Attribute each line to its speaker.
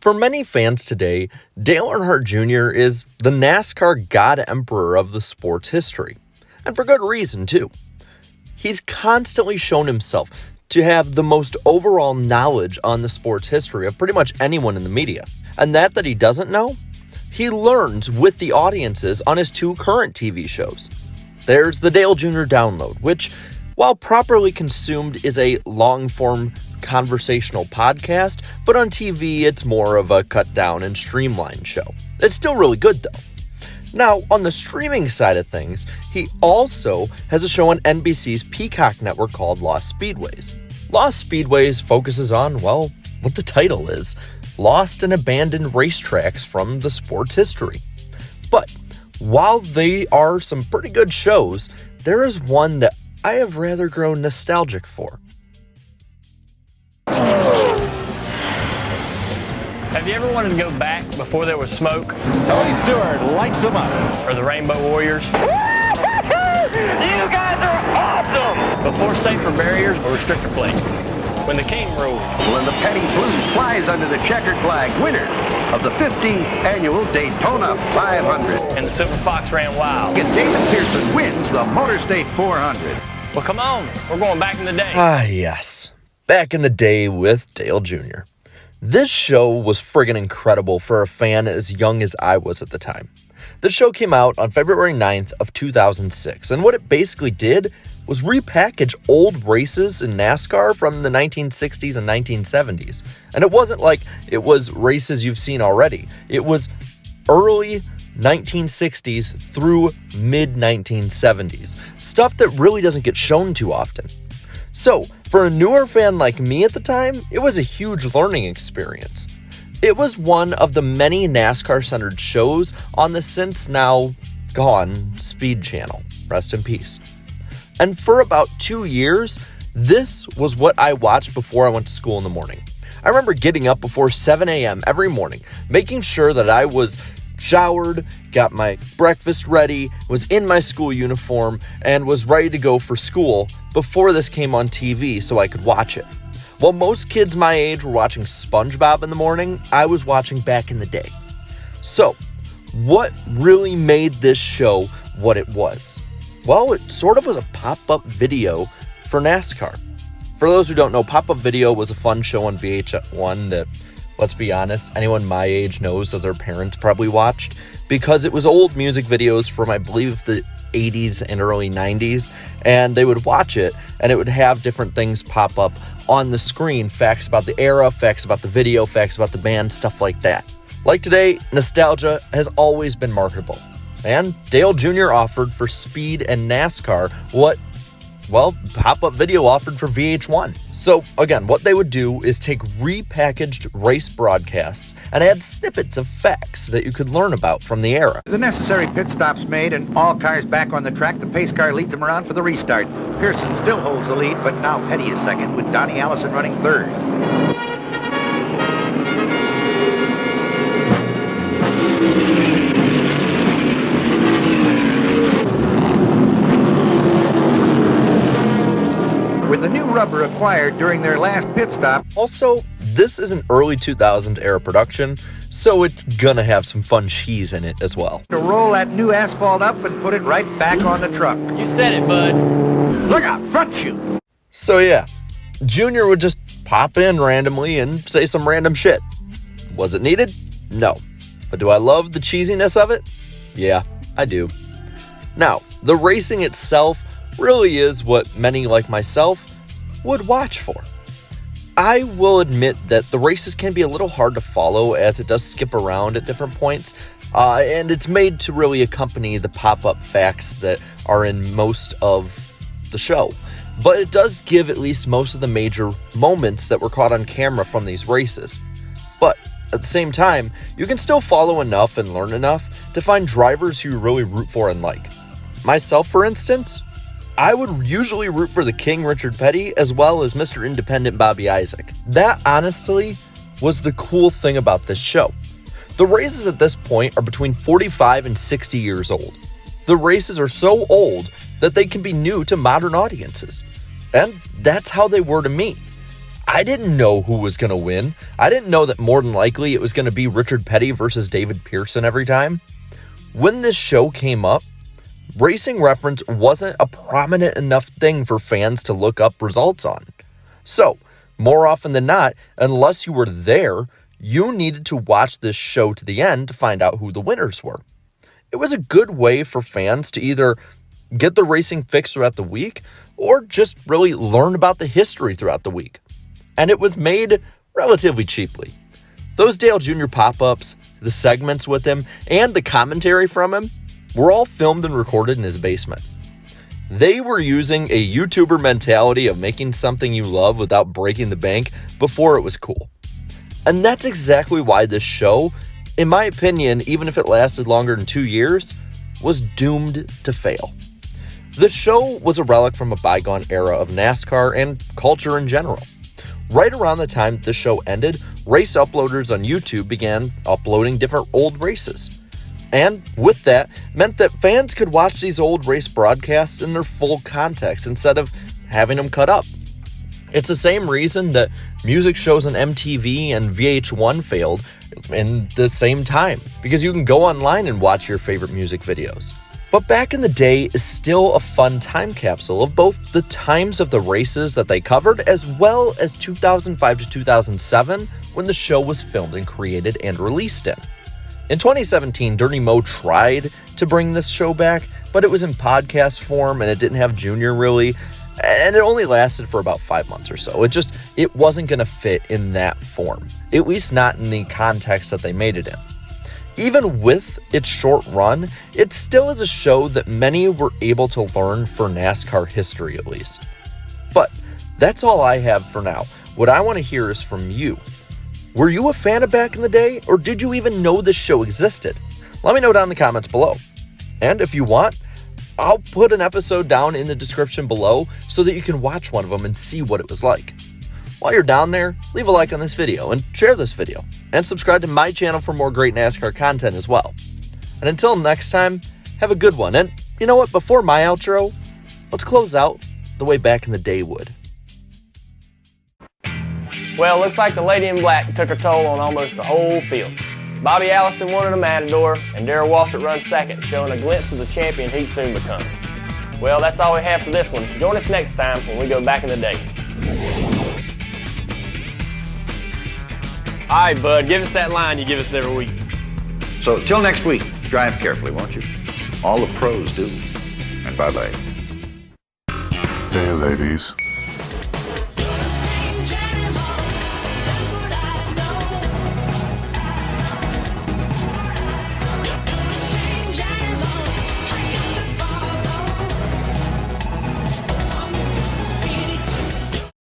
Speaker 1: For many fans today, Dale Earnhardt Jr. is the NASCAR God Emperor of the sport's history. And for good reason, too. He's constantly shown himself to have the most overall knowledge on the sport's history of pretty much anyone in the media. And that he doesn't know, he learns with the audiences on his two current TV shows. There's the Dale Jr. Download, which, while properly consumed, is a long-form conversational podcast, but on TV it's more of a cut down and streamlined show. It's still really good though. Now, on the streaming side of things, he also has a show on NBC's Peacock network called Lost Speedways. Lost Speedways focuses on, well, what the title is, lost and abandoned racetracks from the sport's history. But while they are some pretty good shows, there is one that I have rather grown nostalgic for.
Speaker 2: Have you ever wanted to go back before there was smoke?
Speaker 3: Tony Stewart lights them up.
Speaker 2: Or the Rainbow Warriors?
Speaker 4: You guys are awesome!
Speaker 2: Before safer barriers or restrictor plates? When the king ruled?
Speaker 5: When the Petty Blue flies under the checkered flag, winner of the 15th annual Daytona 500.
Speaker 2: And the Silver Fox ran wild.
Speaker 5: And David Pearson wins the Motor State 400.
Speaker 2: Well, come on. We're going back in the day.
Speaker 1: Ah, yes. Back in the day with Dale Jr. This show was friggin' incredible for a fan as young as I was at the time. The show came out on February 9th of 2006, and what it basically did was repackage old races in NASCAR from the 1960s and 1970s. And it wasn't like it was races you've seen already. It was early 1960s through mid-1970s. Stuff that really doesn't get shown too often. So, for a newer fan like me at the time, it was a huge learning experience. It was one of the many NASCAR-centered shows on the since now gone Speed Channel. Rest in peace. And for about 2 years, this was what I watched before I went to school in the morning. I remember getting up before 7 a.m. every morning, making sure that I was showered, got my breakfast ready, was in my school uniform, and was ready to go for school before this came on TV so I could watch it. While most kids my age were watching SpongeBob in the morning, I was watching Back in the Day. So, what really made this show what it was? Well, it sort of was a pop-up video for NASCAR. For those who don't know, pop-up video was a fun show on VH1 that, let's be honest, anyone my age knows that their parents probably watched because it was old music videos from, I believe, the 80s and early 90s, and they would watch it, and it would have different things pop up on the screen, facts about the era, facts about the video, facts about the band, stuff like that. Like today, nostalgia has always been marketable, and Dale Jr. offered for Speed and NASCAR what, well, pop-up video offered for VH1. So again, what they would do is take repackaged race broadcasts and add snippets of facts that you could learn about from the era.
Speaker 5: The necessary pit stops made and all cars back on the track. The pace car leads them around for the restart. Pearson still holds the lead, but now Petty is second with Donnie Allison running third. With the new rubber acquired during their last pit stop.
Speaker 1: Also, this is an early 2000s era production, so it's gonna have some fun cheese in it as well.
Speaker 5: To roll that new asphalt up and put it right back on the truck.
Speaker 2: You said it, bud.
Speaker 5: Look out, front shoot.
Speaker 1: So yeah, Junior would just pop in randomly and say some random shit. Was it needed? No. But do I love the cheesiness of it? Yeah, I do. Now, the racing itself really is what many like myself would watch for. I will admit that the races can be a little hard to follow as it does skip around at different points, and it's made to really accompany the pop-up facts that are in most of the show. But it does give at least most of the major moments that were caught on camera from these races. But at the same time, you can still follow enough and learn enough to find drivers who you really root for and like. Myself, for instance, I would usually root for the King Richard Petty as well as Mr. Independent Bobby Isaac. That honestly was the cool thing about this show. The races at this point are between 45 and 60 years old. The races are so old that they can be new to modern audiences. And that's how they were to me. I didn't know who was going to win. I didn't know that more than likely it was going to be Richard Petty versus David Pearson every time. When this show came up, Racing Reference wasn't a prominent enough thing for fans to look up results on. So, more often than not, unless you were there, you needed to watch this show to the end to find out who the winners were. It was a good way for fans to either get the racing fix throughout the week or just really learn about the history throughout the week. And it was made relatively cheaply. Those Dale Jr. pop-ups, the segments with him, and the commentary from him were all filmed and recorded in his basement. They were using a YouTuber mentality of making something you love without breaking the bank before it was cool. And that's exactly why this show, in my opinion, even if it lasted longer than 2 years, was doomed to fail. The show was a relic from a bygone era of NASCAR and culture in general. Right around the time the show ended, race uploaders on YouTube began uploading different old races. And with that, meant that fans could watch these old race broadcasts in their full context instead of having them cut up. It's the same reason that music shows on MTV and VH1 failed in the same time, because you can go online and watch your favorite music videos. But Back in the Day is still a fun time capsule of both the times of the races that they covered as well as 2005 to 2007 when the show was filmed and created and released in. In 2017, Dirty Mo tried to bring this show back, but it was in podcast form and it didn't have Junior really, and it only lasted for about 5 months or so. It wasn't going to fit in that form, at least not in the context that they made it in. Even with its short run, it still is a show that many were able to learn for NASCAR history at least. But that's all I have for now. What I want to hear is from you. Were you a fan of Back in the Day, or did you even know this show existed? Let me know down in the comments below. And if you want, I'll put an episode down in the description below so that you can watch one of them and see what it was like. While you're down there, leave a like on this video and share this video, and subscribe to my channel for more great NASCAR content as well. And until next time, have a good one. And you know what, before my outro, let's close out the way Back in the Day would.
Speaker 2: Well, looks like the lady in black took her toll on almost the whole field. Bobby Allison wanted a matador, and Darrell Waltrip runs second, showing a glimpse of the champion he'd soon become. Well, that's all we have for this one. Join us next time when we go Back in the Day. All right, bud, give us that line you give us every week.
Speaker 5: So till next week, drive carefully, won't you? All the pros do. And bye-bye.
Speaker 4: Hey, ladies.